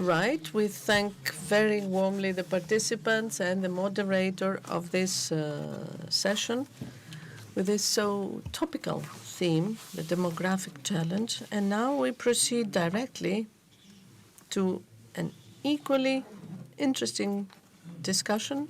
Right. We thank very warmly the participants and the moderator of this session with this so topical theme, the demographic challenge. And now we proceed directly to an equally interesting discussion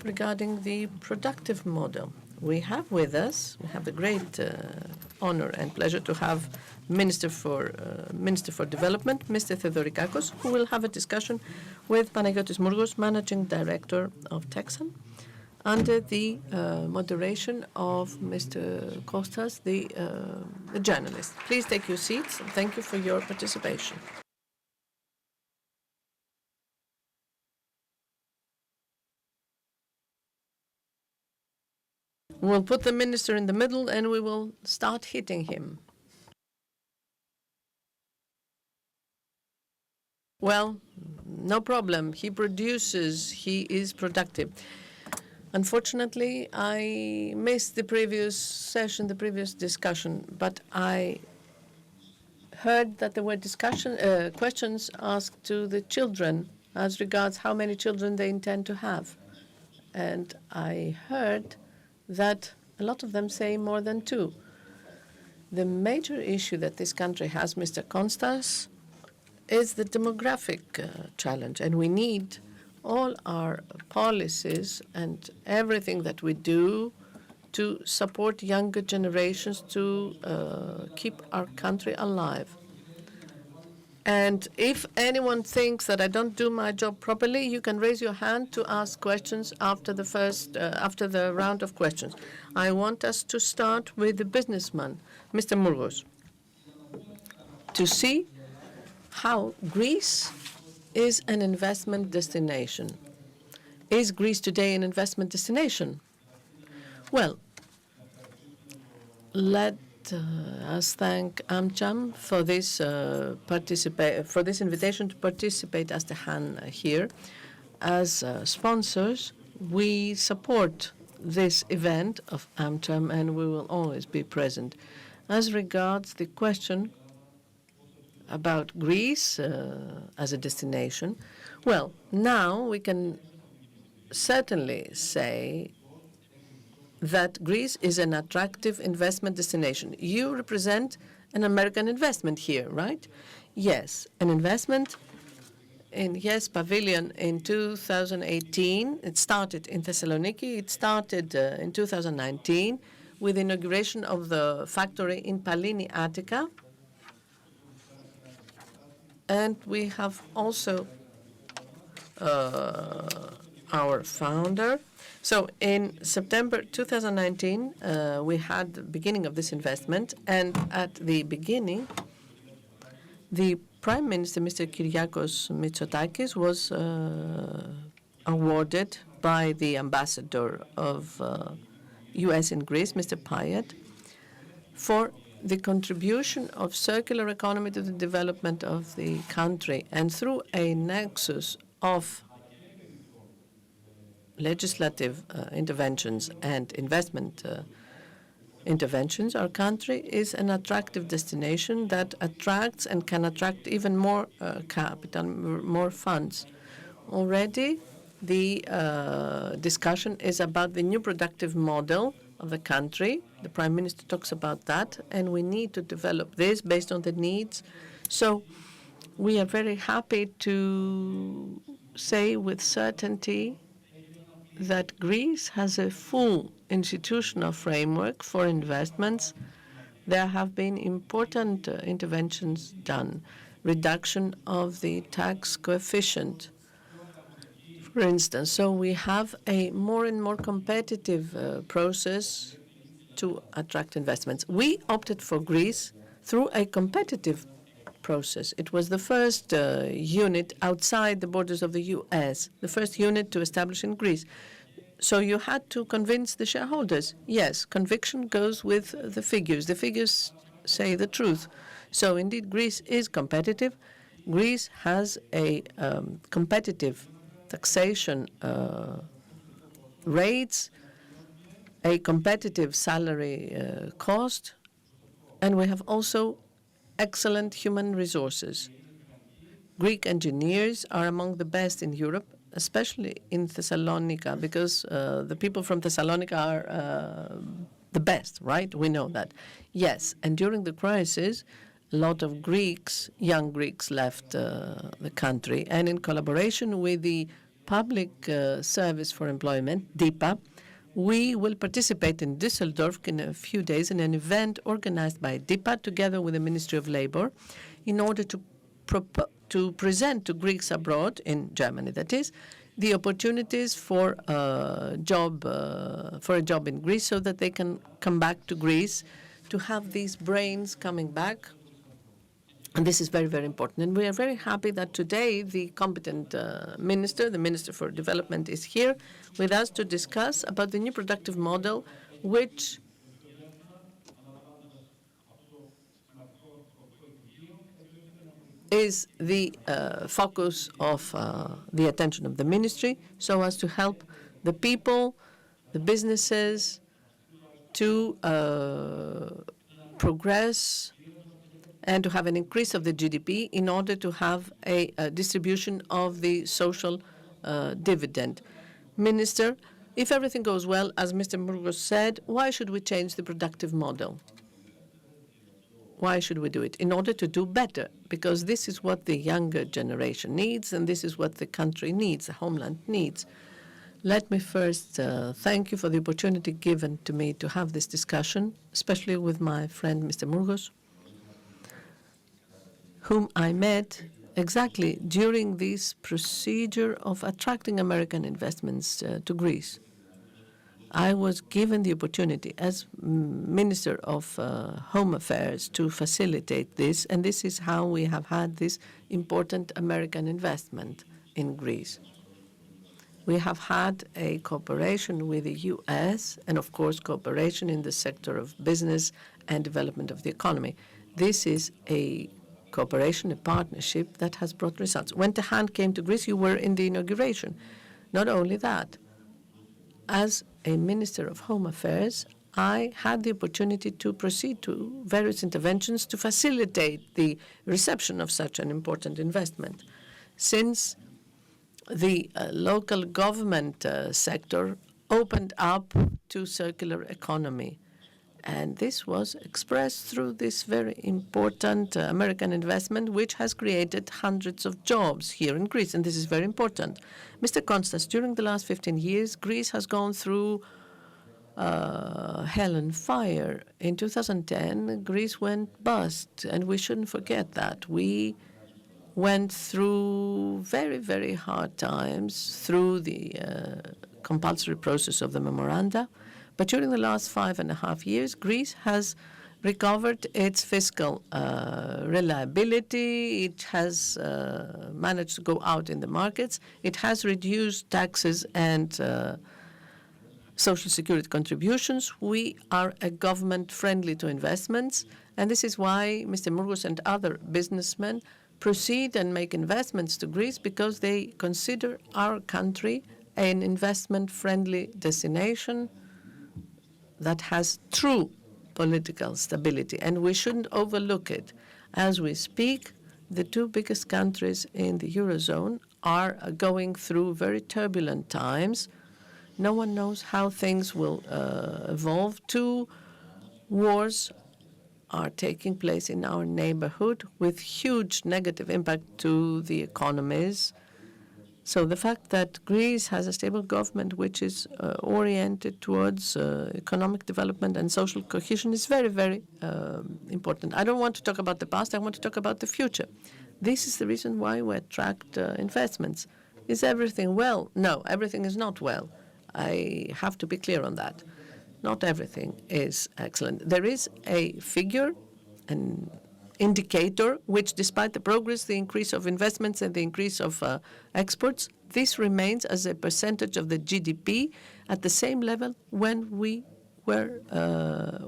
regarding the productive model. We have with us, we have the great honor and pleasure to have Minister for Development, Mr. Theodorikakos, who will have a discussion with Panagiotis Mourgos, Managing Director of Texan, under the moderation of Mr. Kostas, the journalist. Please take your seats. Thank you for your participation. We'll put the minister in the middle and we will start hitting him. Well, no problem. He produces, he is productive. Unfortunately, I missed the previous session, the previous discussion, but I heard that there were questions asked to the children as regards how many children they intend to have. And I heard that a lot of them say more than two. The major issue that this country has, Mr. Kostas, is the demographic challenge, and we need all our policies and everything that we do to support younger generations to keep our country alive. And if anyone thinks that I don't do my job properly, you can raise your hand to ask questions after the round of questions. I want us to start with the businessman, Mr. Mourgos, to see how Greece is an investment destination. Is Greece today an investment destination? Well, let us thank AmCham for this invitation to participate as the Han here. As sponsors, we support this event of AmCham, and we will always be present. As regards the question about Greece as a destination, well, now we can certainly say that Greece is an attractive investment destination. You represent an American investment here, right? Yes, an investment in Yes Pavilion in 2018. It started in Thessaloniki. It started in 2019 with the inauguration of the factory in Pallini, Attica. And we have also our founder. So in September 2019, we had the beginning of this investment. And at the beginning, the Prime Minister, Mr. Kyriakos Mitsotakis, was awarded by the ambassador of U.S. in Greece, Mr. Payet, for the contribution of circular economy to the development of the country. And through a nexus of legislative interventions and investment interventions, our country is an attractive destination that attracts and can attract even more capital, more funds. Already, the discussion is about the new productive model of the country. The Prime Minister talks about that, and we need to develop this based on the needs. So we are very happy to say with certainty that Greece has a full institutional framework for investments. There have been important interventions done. Reduction of the tax coefficient, for instance. So we have a more and more competitive process to attract investments. We opted for Greece through a competitive process. It was the first unit outside the borders of the U.S., the first unit to establish in Greece. So you had to convince the shareholders. Yes, conviction goes with the figures. The figures say the truth. So indeed, Greece is competitive. Greece has a competitive taxation rates, a competitive salary cost, and we have also excellent human resources. Greek engineers are among the best in Europe, especially in Thessalonica, because the people from Thessalonica are the best, right? We know that. Yes, and during the crisis, a lot of Greeks, young Greeks, left the country. And in collaboration with the Public Service for Employment, DIPA, we will participate in Düsseldorf in a few days in an event organized by DIPA together with the Ministry of Labor in order to present to Greeks abroad, in Germany that is, the opportunities for a job in Greece so that they can come back to Greece to have these brains coming back. And this is very, very important. And we are very happy that today the competent minister, the Minister for Development, is here with us to discuss about the new productive model, which is the focus of the attention of the ministry, so as to help the people, the businesses, to progress and to have an increase of the GDP in order to have a distribution of the social dividend. Minister, if everything goes well, as Mr. Mourgos said, why should we change the productive model? Why should we do it? In order to do better, because this is what the younger generation needs, and this is what the country needs, the homeland needs. Let me first thank you for the opportunity given to me to have this discussion, especially with my friend, Mr. Mourgos, whom I met exactly during this procedure of attracting American investments to Greece. I was given the opportunity as Minister of Home Affairs to facilitate this, and this is how we have had this important American investment in Greece. We have had a cooperation with the U.S. and, of course, cooperation in the sector of business and development of the economy. This is a cooperation, a partnership that has brought results. When Texan came to Greece, you were in the inauguration. Not only that, as a Minister of Home Affairs, I had the opportunity to proceed to various interventions to facilitate the reception of such an important investment. Since the local government sector opened up to circular economy, and this was expressed through this very important American investment, which has created hundreds of jobs here in Greece, and this is very important. Mr. Konstas, during the last 15 years, Greece has gone through hell and fire. In 2010, Greece went bust, and we shouldn't forget that. We went through very, very hard times through the compulsory process of the memoranda. But during the last 5.5 years, Greece has recovered its fiscal reliability. It has managed to go out in the markets. It has reduced taxes and social security contributions. We are a government friendly to investments. And this is why Mr. Mourgos and other businessmen proceed and make investments to Greece, because they consider our country an investment-friendly destination that has true political stability, and we shouldn't overlook it. As we speak, the two biggest countries in the Eurozone are going through very turbulent times. No one knows how things will evolve. Two wars are taking place in our neighborhood with huge negative impact to the economies. So the fact that Greece has a stable government which is oriented towards economic development and social cohesion is very, very important. I don't want to talk about the past. I want to talk about the future. This is the reason why we attract investments. Is everything well? No, everything is not well. I have to be clear on that. Not everything is excellent. There is a figure, an indicator, which despite the progress, the increase of investments and the increase of exports, this remains as a percentage of the GDP at the same level when we went to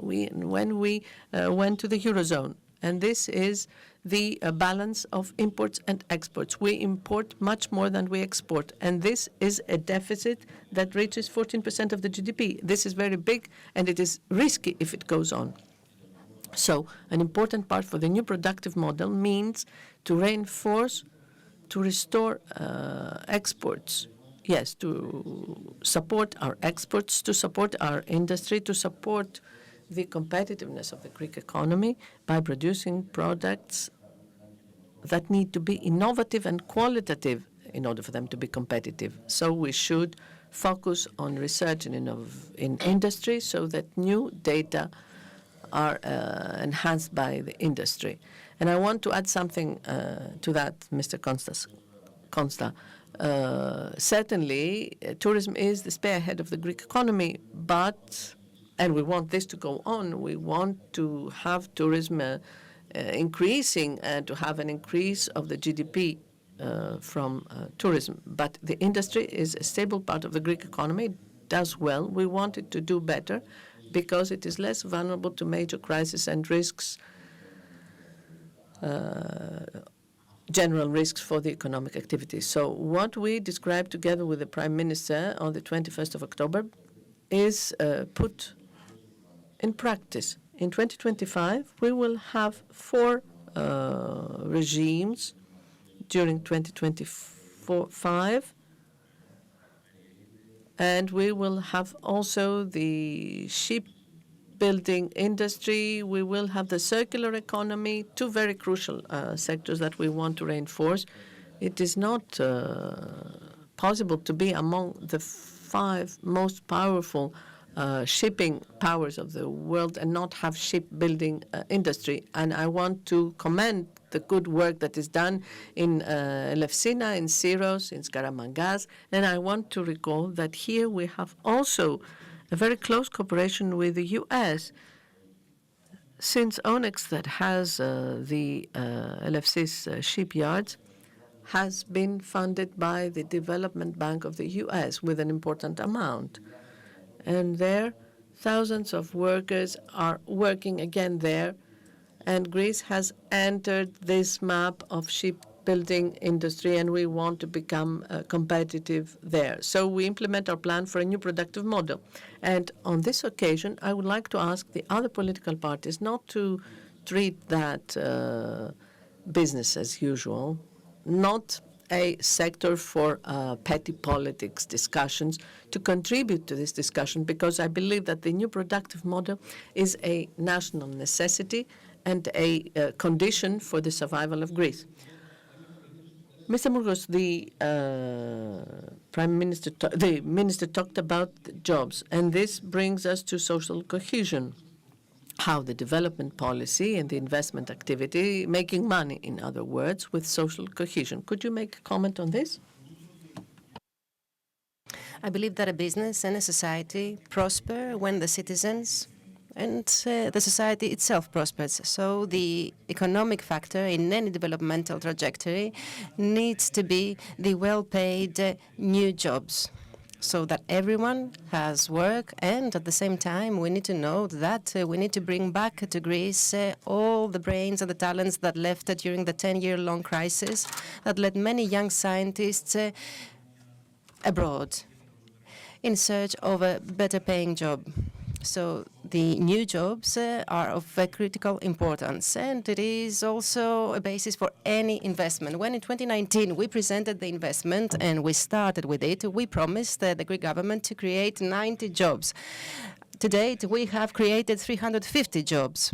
the Eurozone. And this is the balance of imports and exports. We import much more than we export, and this is a deficit that reaches 14% of the GDP. This is very big, and it is risky if it goes on. So an important part for the new productive model means to reinforce to restore exports. Yes, to support our exports, to support our industry, to support the competitiveness of the Greek economy by producing products that need to be innovative and qualitative in order for them to be competitive. So we should focus on research and in industry so that new data are enhanced by the industry. And I want to add something to that, Mr. Consta. Certainly, tourism is the spearhead of the Greek economy, and we want this to go on. We want to have tourism increasing and to have an increase of the GDP from tourism. But the industry is a stable part of the Greek economy. It does well. We want it to do better because it is less vulnerable to major crises and risks, general risks for the economic activity. So what we described together with the Prime Minister on the 21st of October is put in practice. In 2025, we will have 4 regimes during 2025, and we will have also the shipbuilding industry. We will have the circular economy, 2 very crucial sectors that we want to reinforce. It is not possible to be among the 5 most powerful shipping powers of the world and not have shipbuilding industry. And I want to commend the good work that is done in Elefsina, in Syros, in Skaramangas. And I want to recall that here we have also a very close cooperation with the U.S. Since Onyx, that has the Elefsis shipyards, has been funded by the Development Bank of the U.S. with an important amount. And there, thousands of workers are working again there, and Greece has entered this map of shipbuilding industry, and we want to become competitive there. So we implement our plan for a new productive model. And on this occasion, I would like to ask the other political parties not to treat that business as usual, not a sector for petty politics discussions, to contribute to this discussion, because I believe that the new productive model is a national necessity and a condition for the survival of Greece. Mr. Mourgos, the minister talked about the jobs, and this brings us to social cohesion. How the development policy and the investment activity, making money, in other words, with social cohesion. Could you make a comment on this? I believe that a business and a society prosper when the citizens and the society itself prospers. So the economic factor in any developmental trajectory needs to be the well-paid new jobs, so that everyone has work, and at the same time we need to know that we need to bring back to Greece all the brains and the talents that left during the 10-year-long crisis that led many young scientists abroad in search of a better paying job. So the new jobs are of critical importance, and it is also a basis for any investment. When in 2019 we presented the investment and we started with it, we promised the Greek government to create 90 jobs. To date, we have created 350 jobs.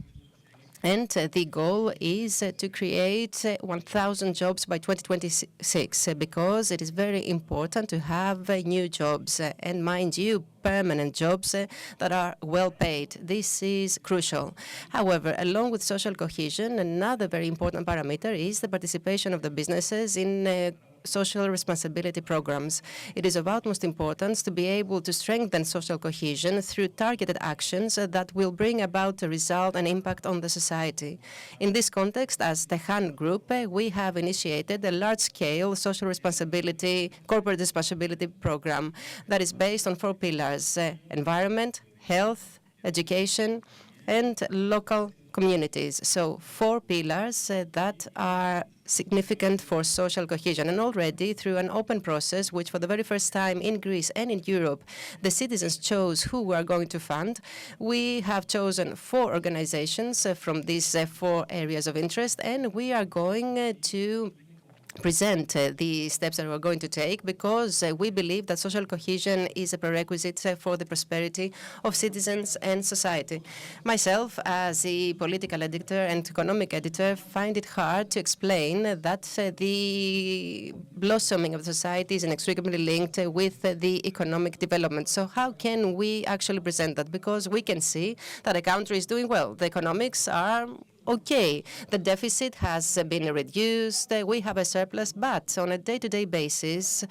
And the goal is to create 1,000 jobs by 2026, because it is very important to have new jobs, and mind you, permanent jobs that are well paid. This is crucial. However, along with social cohesion, another very important parameter is the participation of the businesses in social responsibility programs. It is of utmost importance to be able to strengthen social cohesion through targeted actions that will bring about a result and impact on the society. In this context, as the Han Group, we have initiated a large-scale social responsibility, corporate responsibility program that is based on 4 pillars: environment, health, education, and local communities. So 4 pillars that are significant for social cohesion. And already through an open process, which for the very first time in Greece and in Europe, the citizens chose who we are going to fund, we have chosen 4 organizations from these 4 areas of interest, and we are going to present the steps that we're going to take, because we believe that social cohesion is a prerequisite for the prosperity of citizens and society. Myself, as a political editor and economic editor, find it hard to explain that the blossoming of society is inextricably linked with the economic development. So how can we actually present that? Because we can see that a country is doing well. The economics are okay, the deficit has been reduced, we have a surplus, but on a day-to-day basis,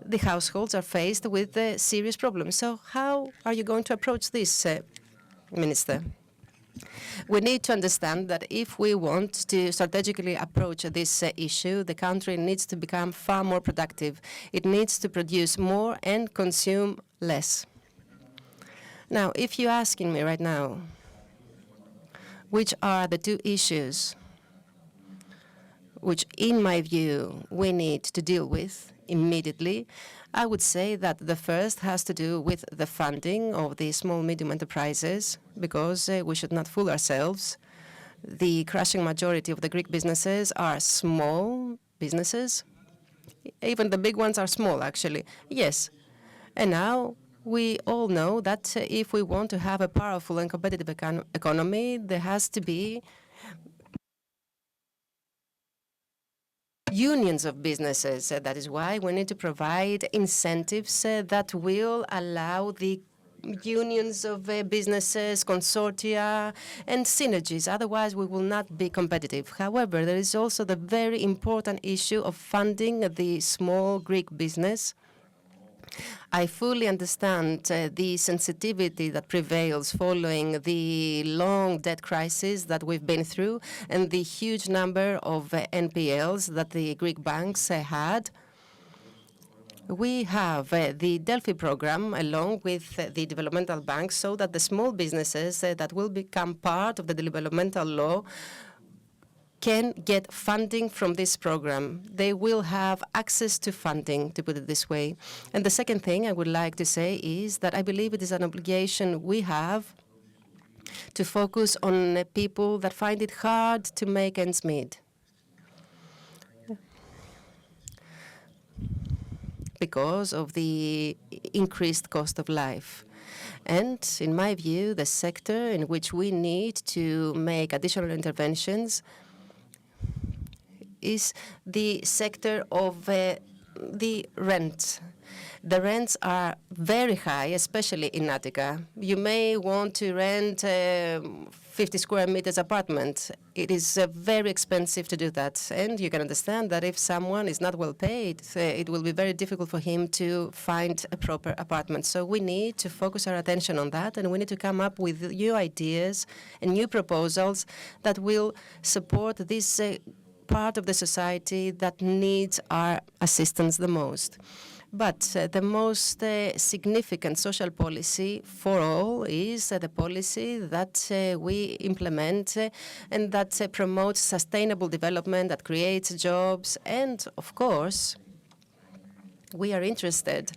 the households are faced with serious problems. So how are you going to approach this, Minister? We need to understand that if we want to strategically approach this issue, the country needs to become far more productive. It needs to produce more and consume less. Now, if you're asking me right now, which are the two issues which, in my view, we need to deal with immediately, I would say that the first has to do with the funding of the small, medium enterprises, because we should not fool ourselves. The crushing majority of the Greek businesses are small businesses. Even the big ones are small, actually. Yes. And now we all know that if we want to have a powerful and competitive economy, there has to be unions of businesses. That is why we need to provide incentives that will allow the unions of businesses, consortia, and synergies. Otherwise, we will not be competitive. However, there is also the very important issue of funding the small Greek business. I fully understand the sensitivity that prevails following the long debt crisis that we've been through and the huge number of NPLs that the Greek banks had. We have the Delphi program along with the developmental banks, so that the small businesses that will become part of the developmental law can get funding from this program. They will have access to funding, to put it this way. And the second thing I would like to say is that I believe it is an obligation we have to focus on people that find it hard to make ends meet, because of the increased cost of life. And in my view, the sector in which we need to make additional interventions is the sector of the rent. The rents are very high, especially in Attica. You may want to rent a 50 square meters apartment. It is very expensive to do that. And you can understand that if someone is not well paid, it will be very difficult for him to find a proper apartment. So we need to focus our attention on that, and we need to come up with new ideas and new proposals that will support this part of the society that needs our assistance the most. But the most significant social policy for all is the policy that we implement and that promotes sustainable development, that creates jobs, and of course, we are interested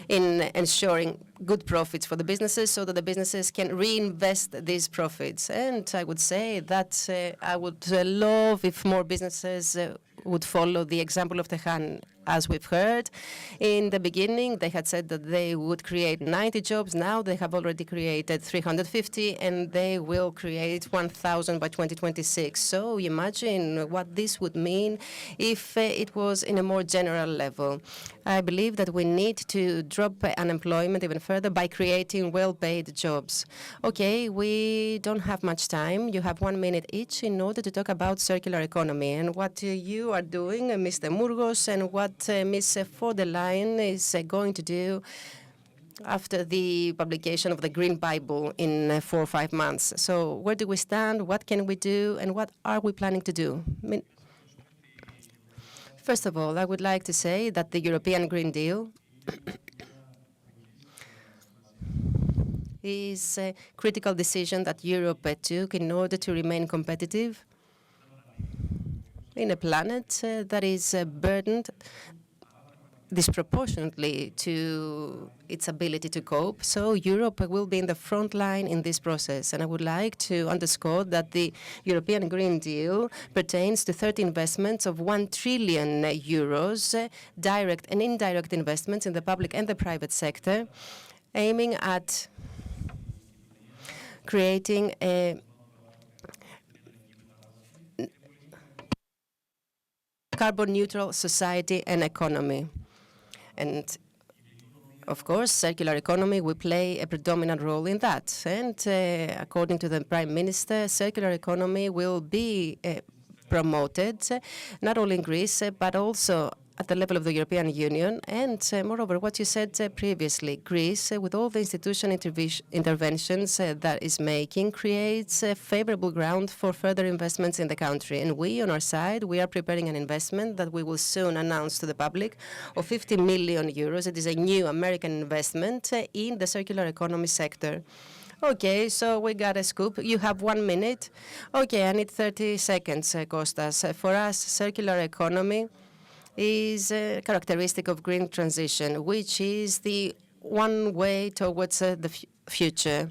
in ensuring good profits for the businesses so that the businesses can reinvest these profits. And I would say that I would love if more businesses would follow the example of Texan. As we've heard, in the beginning, they had said that they would create 90 jobs. Now they have already created 350, and they will create 1,000 by 2026. So imagine what this would mean if it was in a more general level. I believe that we need to drop unemployment even further by creating well-paid jobs. Okay, we don't have much time. You have 1 minute each in order to talk about circular economy and what you are doing, Mr. Mourgos, and what Ms. von der Leyen is going to do after the publication of the Green Bible in 4 or 5 months. So where do we stand? What can we do? And what are we planning to do? First of all, I would like to say that the European Green Deal is a critical decision that Europe took in order to remain competitive in a planet that is burdened disproportionately to its ability to cope. So Europe will be in the front line in this process. And I would like to underscore that the European Green Deal pertains to 30 investments of 1 trillion euros, direct and indirect investments in the public and the private sector, aiming at creating a carbon-neutral society and economy. And of course, circular economy will play a predominant role in that. And according to the Prime Minister, circular economy will be promoted, not only in Greece, but also at the level of the European Union. And moreover, what you said previously, Greece, with all the institutional interventions that is making, creates a favorable ground for further investments in the country. And we, on our side, we are preparing an investment that we will soon announce to the public of 50 million euros. It is a new American investment in the circular economy sector. Okay, so we got a scoop. You have 1 minute. Okay, I need 30 seconds, Kostas. For us, circular economy is a characteristic of green transition, which is the one way towards the future.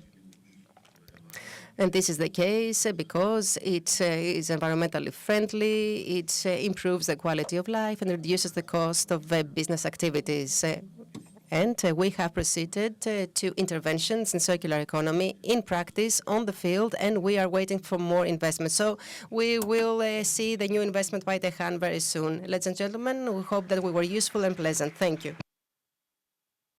And this is the case because it is environmentally friendly, it improves the quality of life and reduces the cost of business activities. And we have proceeded to interventions in circular economy in practice on the field, and we are waiting for more investment. So we will see the new investment by Texan very soon. Ladies and gentlemen, we hope that we were useful and pleasant. Thank you.